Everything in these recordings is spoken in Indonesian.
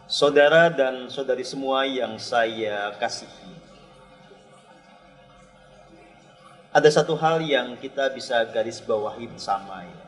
Saudara dan saudari semua yang saya kasihi, ada satu hal yang kita bisa garis bawahi bersama ya,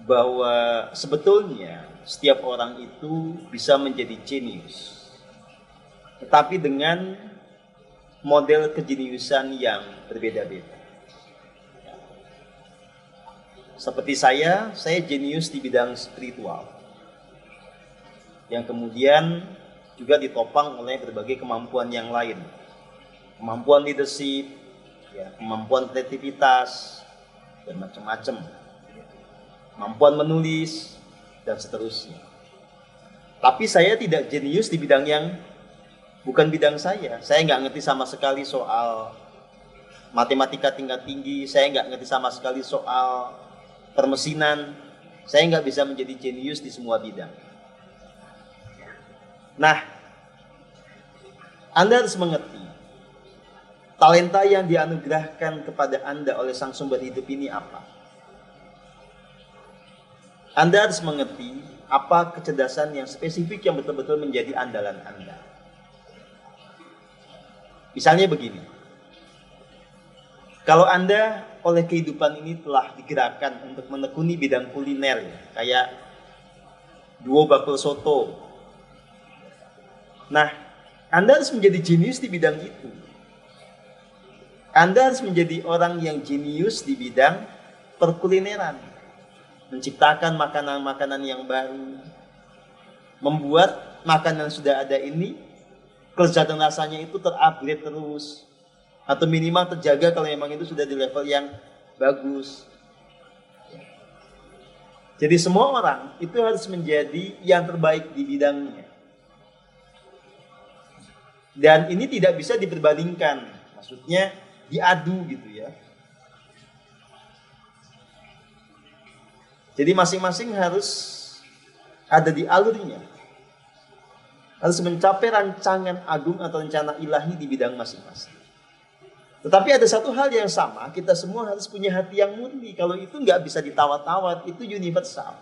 bahwa sebetulnya setiap orang itu bisa menjadi jenius, tetapi dengan model kejeniusan yang berbeda-beda. Seperti saya jenius di bidang spiritual, yang kemudian juga ditopang oleh berbagai kemampuan yang lain. Kemampuan leadership, ya, kemampuan kreativitas, dan macam-macam. Kemampuan menulis, dan seterusnya. Tapi saya tidak jenius di bidang yang bukan bidang saya. Saya nggak ngerti sama sekali soal matematika tingkat tinggi, saya nggak ngerti sama sekali soal permesinan, saya nggak bisa menjadi jenius di semua bidang. Nah, Anda harus mengerti, talenta yang dianugerahkan kepada Anda oleh Sang Sumber Hidup ini apa? Anda harus mengerti apa kecerdasan yang spesifik yang betul-betul menjadi andalan Anda. Misalnya begini, kalau Anda oleh kehidupan ini telah digerakkan untuk menekuni bidang kuliner, ya, kayak duo bakul soto. Nah, Anda harus menjadi jenius di bidang itu. Anda harus menjadi orang yang jenius di bidang perkulineran. Menciptakan makanan-makanan yang baru. Membuat makanan sudah ada ini, kelezatan rasanya itu terupgrade terus. Atau minimal terjaga kalau memang itu sudah di level yang bagus. Jadi semua orang itu harus menjadi yang terbaik di bidangnya. Dan ini tidak bisa diperbandingkan, maksudnya diadu gitu ya. Jadi masing-masing harus ada di alurnya, harus mencapai rancangan agung atau rencana ilahi di bidang masing-masing. Tetapi ada satu hal yang sama, kita semua harus punya hati yang murni. Kalau itu nggak bisa ditawar-tawar, itu universal.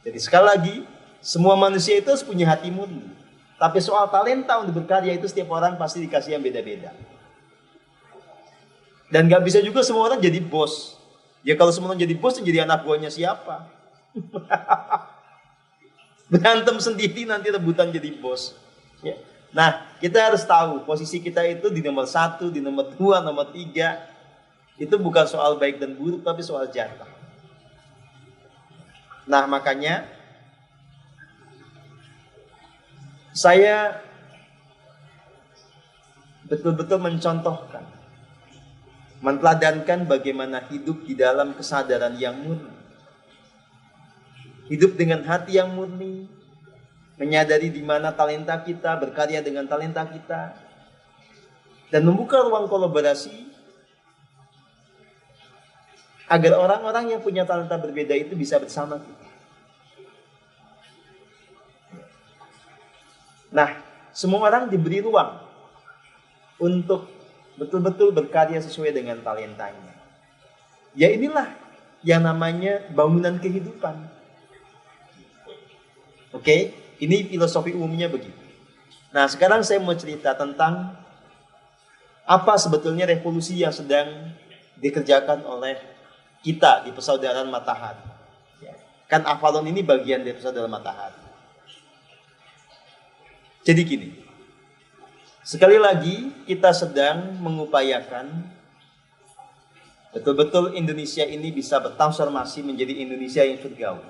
Jadi sekali lagi, semua manusia itu harus punya hati murni. Tapi soal talenta untuk berkarya itu setiap orang pasti dikasih yang beda-beda. Dan gak bisa juga semua orang jadi bos. Ya kalau semua orang jadi bos, jadi anak buahnya siapa? Berantem sendiri nanti rebutan jadi bos. Ya. Nah, kita harus tahu posisi kita itu di nomor 1, di nomor 2, nomor 3. Itu bukan soal baik dan buruk, tapi soal jatah. Nah, makanya saya betul-betul mencontohkan, menteladankan bagaimana hidup di dalam kesadaran yang murni. Hidup dengan hati yang murni, menyadari di mana talenta kita, berkarya dengan talenta kita, dan membuka ruang kolaborasi agar orang-orang yang punya talenta berbeda itu bisa bersama kita. Nah, semua orang diberi ruang untuk betul-betul berkarya sesuai dengan talentanya. Ya inilah yang namanya bangunan kehidupan. Oke, ini filosofi umumnya begitu. Nah, sekarang saya mau cerita tentang apa sebetulnya revolusi yang sedang dikerjakan oleh kita di Persaudaraan Matahari. Kan Avalon ini bagian dari Persaudaraan Matahari. Jadi gini, sekali lagi kita sedang mengupayakan betul-betul Indonesia ini bisa bertransformasi menjadi Indonesia yang surgawi.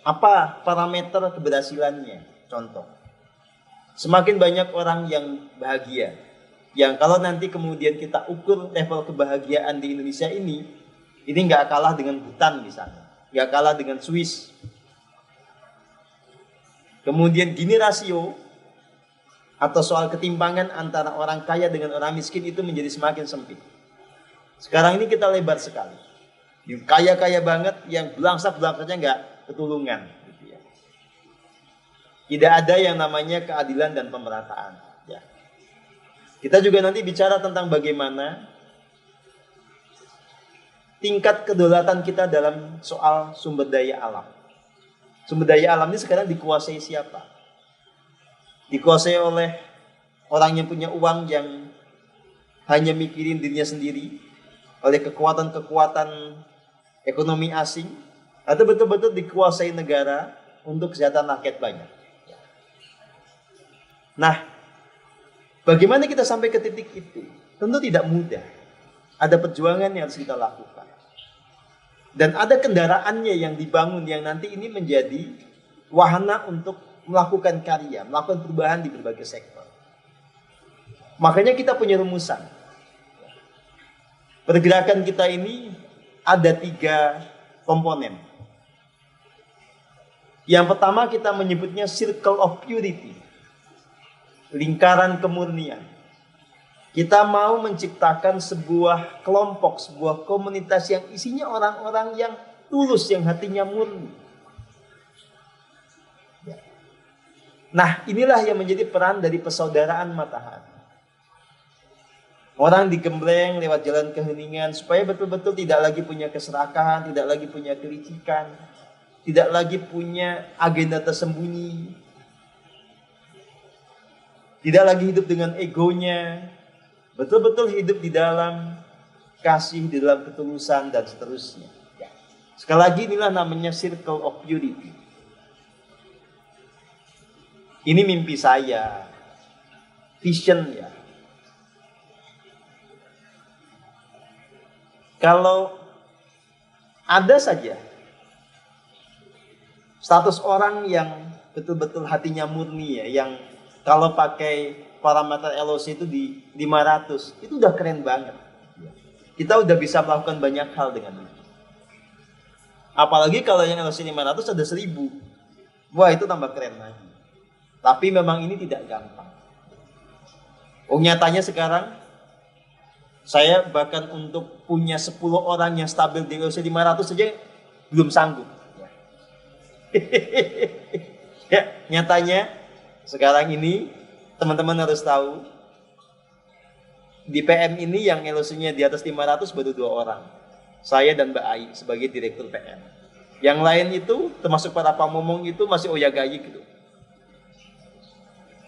Apa parameter keberhasilannya? Contoh, semakin banyak orang yang bahagia, yang kalau nanti kemudian kita ukur level kebahagiaan di Indonesia ini nggak kalah dengan Bhutan misalnya, nggak kalah dengan Swiss. Kemudian gini rasio atau soal ketimpangan antara orang kaya dengan orang miskin itu menjadi semakin sempit. Sekarang ini kita lebar sekali. Yang kaya-kaya banget, yang belangsak-belangsaknya nggak ketulungan. Gitu ya. Tidak ada yang namanya keadilan dan pemerataan. Ya. Kita juga nanti bicara tentang bagaimana tingkat kedaulatan kita dalam soal sumber daya alam. Sumber daya alam ini sekarang dikuasai siapa? Dikuasai oleh orang yang punya uang yang hanya mikirin dirinya sendiri, oleh kekuatan-kekuatan ekonomi asing, atau betul-betul dikuasai negara untuk kesejahteraan rakyat banyak. Nah, bagaimana kita sampai ke titik itu? Tentu tidak mudah. Ada perjuangan yang harus kita lakukan. Dan ada kendaraannya yang dibangun yang nanti ini menjadi wahana untuk melakukan karya, melakukan perubahan di berbagai sektor. Makanya kita punya rumusan. Pergerakan kita ini ada 3 komponen. Yang pertama kita menyebutnya circle of purity. Lingkaran kemurnian. Kita mau menciptakan sebuah kelompok, sebuah komunitas yang isinya orang-orang yang tulus, yang hatinya murni. Nah, inilah yang menjadi peran dari persaudaraan matahari. Orang digembleng lewat jalan keheningan supaya betul-betul tidak lagi punya keserakahan, tidak lagi punya kelicikan, tidak lagi punya agenda tersembunyi, tidak lagi hidup dengan egonya, betul-betul hidup di dalam kasih, di dalam ketulusan dan seterusnya. Sekali lagi inilah namanya circle of purity. Ini mimpi saya, vision ya. Kalau ada saja status orang yang betul-betul hatinya murni ya, yang kalau pakai parameter LOC itu di 500, itu udah keren banget. Kita udah bisa melakukan banyak hal dengan itu. Apalagi kalau yang LOC 500 ada 1000. Wah, itu tambah keren lagi. Tapi memang ini tidak gampang. Nyatanya sekarang saya bahkan untuk punya 10 orang yang stabil di LOC 500 saja belum sanggup. Ya, nyatanya sekarang ini teman-teman harus tahu di PM ini yang LOC-nya di atas 500 baru 2 orang. Saya dan Mbak Ai sebagai direktur PM. Yang lain itu termasuk para pamomong itu masih oyagayi gitu.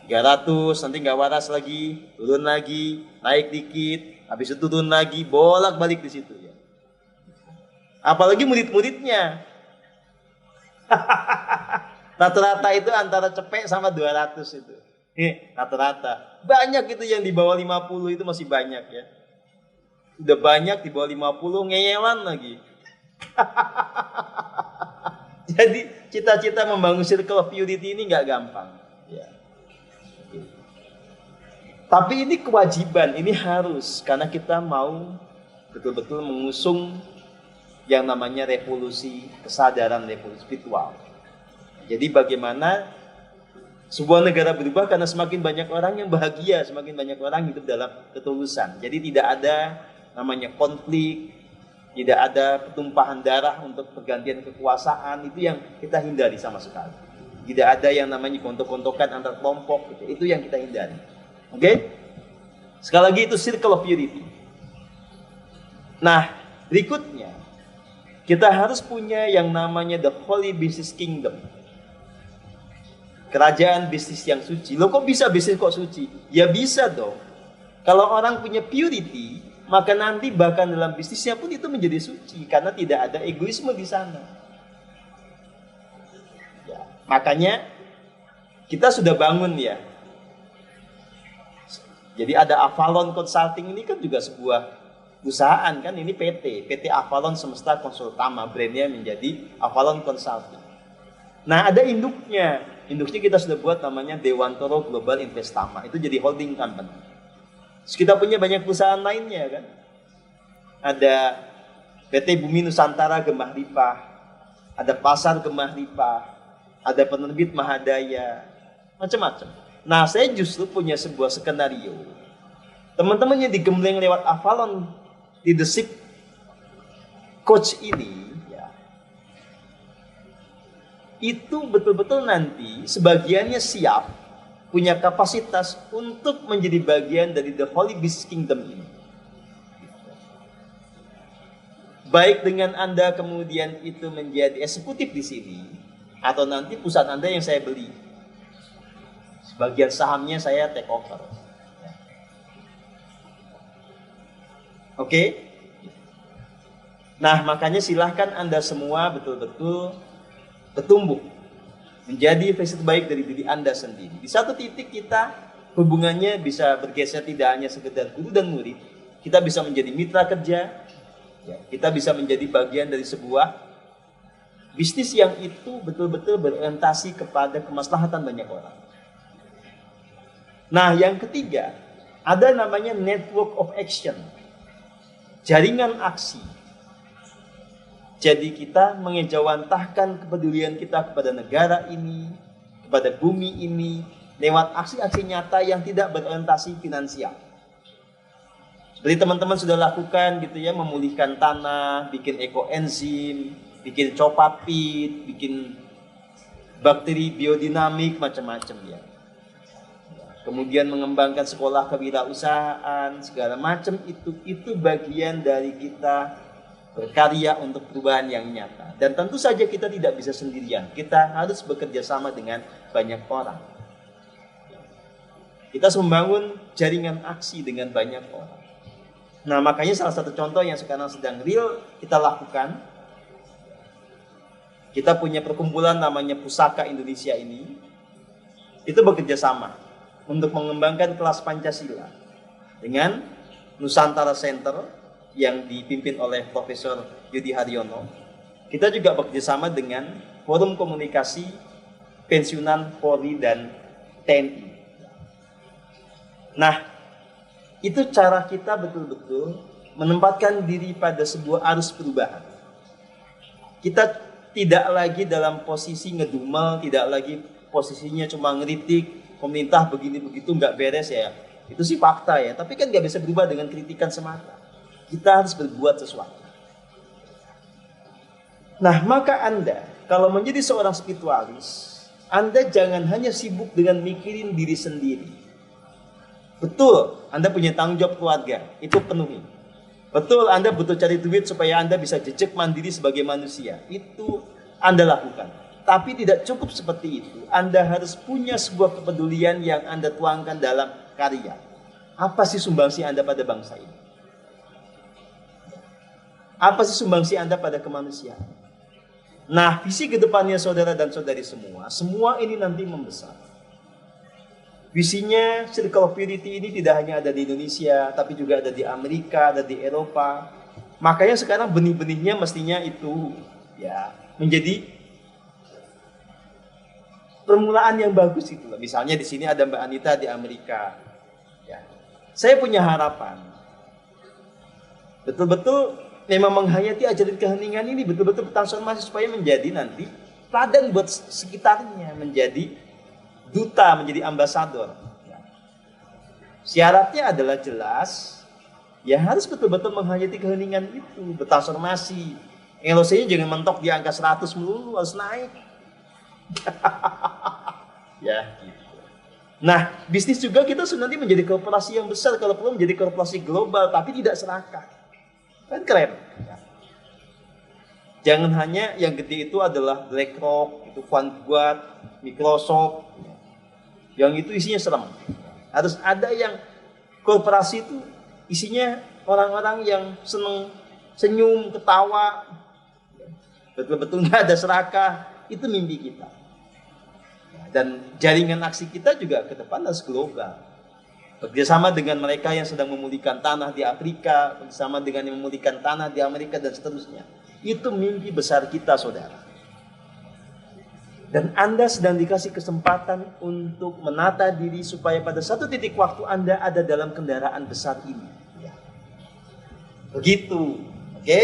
300, nanti nggak waras lagi, turun lagi, naik dikit, habis itu turun lagi, bolak-balik di situ ya. Apalagi murid-muridnya. Rata-rata itu antara cepek sama 200 itu. Rata-rata. Banyak itu yang di bawah 50 itu masih banyak ya. Udah banyak di bawah 50 ngeyelan lagi. Jadi cita-cita membangun circle of purity ini nggak gampang. Ya. Tapi ini kewajiban, ini harus. Karena kita mau betul-betul mengusung yang namanya revolusi kesadaran, revolusi spiritual. Jadi bagaimana sebuah negara berubah karena semakin banyak orang yang bahagia, semakin banyak orang hidup dalam ketulusan. Jadi tidak ada namanya konflik, tidak ada pertumpahan darah untuk pergantian kekuasaan, itu yang kita hindari sama sekali. Tidak ada yang namanya gontok-gontokan antar kelompok, gitu. Itu yang kita hindari. Oke? Sekali lagi itu circle of purity. Nah, berikutnya kita harus punya yang namanya the Holy Business Kingdom. Kerajaan bisnis yang suci. Loh, kok bisa bisnis kok suci? Ya bisa dong. Kalau orang punya purity, maka nanti bahkan dalam bisnisnya pun itu menjadi suci karena tidak ada egoisme di sana. Ya, makanya kita sudah bangun ya. Jadi ada Avalon Consulting ini kan juga sebuah perusahaan kan, ini PT Avalon Semesta Konsultama, brandnya menjadi Avalon Consulting. Nah, ada induknya kita sudah buat namanya Dewantoro Global Investama, itu jadi holding company. Terus kita punya banyak perusahaan lainnya kan, ada PT Bumi Nusantara Gemah Lipah, ada Pasar Gemah Lipah, ada penerbit Mahadaya, macam-macam. Nah, saya justru punya sebuah skenario. Teman-teman yang digembleng lewat Avalon Leadership Coach ini, ya, itu betul-betul nanti sebagiannya siap, punya kapasitas untuk menjadi bagian dari the Holy Business Kingdom ini. baik dengan Anda kemudian itu menjadi eksekutif di sini, atau nanti perusahaan Anda yang saya beli, sebagian sahamnya saya take over. Oke? Nah, makanya silahkan Anda semua betul-betul bertumbuh menjadi versi terbaik dari diri Anda sendiri. Di satu titik kita hubungannya bisa bergeser, tidak hanya sekedar guru dan murid, kita bisa menjadi mitra kerja, ya, kita bisa menjadi bagian dari sebuah bisnis yang itu betul-betul berorientasi kepada kemaslahatan banyak orang. Nah, yang ketiga, ada namanya network of action, jaringan aksi. Jadi kita mengejawantahkan kepedulian kita kepada negara ini, kepada bumi ini, lewat aksi-aksi nyata yang tidak berorientasi finansial. Seperti teman-teman sudah lakukan gitu ya, memulihkan tanah, bikin ekoenzim, bikin copapit, bikin bakteri biodinamik, macam-macam ya. Kemudian mengembangkan sekolah kewirausahaan, segala macam itu bagian dari kita berkarya untuk perubahan yang nyata. Dan tentu saja kita tidak bisa sendirian. Kita harus bekerja sama dengan banyak orang. Kita harus membangun jaringan aksi dengan banyak orang. Nah, makanya salah satu contoh yang sekarang sedang real kita lakukan, kita punya perkumpulan namanya Pusaka Indonesia ini, itu bekerja sama untuk mengembangkan kelas Pancasila dengan Nusantara Center yang dipimpin oleh Profesor Yudi Haryono. Kita juga bekerjasama dengan Forum Komunikasi Pensiunan Polri dan TNI. Nah, itu cara kita betul-betul menempatkan diri pada sebuah arus perubahan. Kita tidak lagi dalam posisi ngedumel, tidak lagi posisinya cuma ngeritik, pemerintah begini begitu nggak beres ya. Itu sih fakta ya, tapi kan nggak bisa berubah dengan kritikan semata. Kita harus berbuat sesuatu. Nah, maka Anda kalau menjadi seorang spiritualis, Anda jangan hanya sibuk dengan mikirin diri sendiri. Betul, Anda punya tanggung jawab keluarga, itu penuhi. Betul, Anda butuh cari duit supaya Anda bisa jejak mandiri sebagai manusia, itu Anda lakukan. Tapi tidak cukup seperti itu. Anda harus punya sebuah kepedulian yang Anda tuangkan dalam karya. Apa sih sumbangsi Anda pada bangsa ini? Apa sih sumbangsi Anda pada kemanusiaan? Nah, visi kedepannya saudara dan saudari semua ini nanti membesar. Visinya Circle of Purity ini tidak hanya ada di Indonesia, tapi juga ada di Amerika, ada di Eropa. Makanya sekarang benih-benihnya mestinya itu ya menjadi permulaan yang bagus itu. Misalnya di sini ada Mbak Anita di Amerika. Ya. Saya punya harapan. Betul-betul memang menghayati ajaran keheningan ini betul-betul bertransformasi supaya menjadi nanti teladan buat sekitarnya, menjadi duta, menjadi ambasador. Syaratnya adalah jelas, ya harus betul-betul menghayati keheningan itu, bertransformasi. LOC-nya jangan mentok di angka 100 melulu, harus naik. Ya, gitu. Nah, bisnis juga kita nanti menjadi korporasi yang besar, kalau perlu menjadi korporasi global, tapi tidak serakah. Kan keren. Jangan hanya yang gede itu adalah BlackRock, itu Vanguard, Microsoft. Yang itu isinya serem. Harus ada yang korporasi itu isinya orang-orang yang seneng senyum, ketawa. Betul-betul nggak ada serakah. Itu mimpi kita. Dan jaringan aksi kita juga ke depan harus global. Bekerjasama dengan mereka yang sedang memulihkan tanah di Afrika, bersama dengan yang memulihkan tanah di Amerika dan seterusnya. Itu mimpi besar kita, saudara. Dan Anda sedang dikasih kesempatan untuk menata diri supaya pada satu titik waktu Anda ada dalam kendaraan besar ini. Begitu, oke?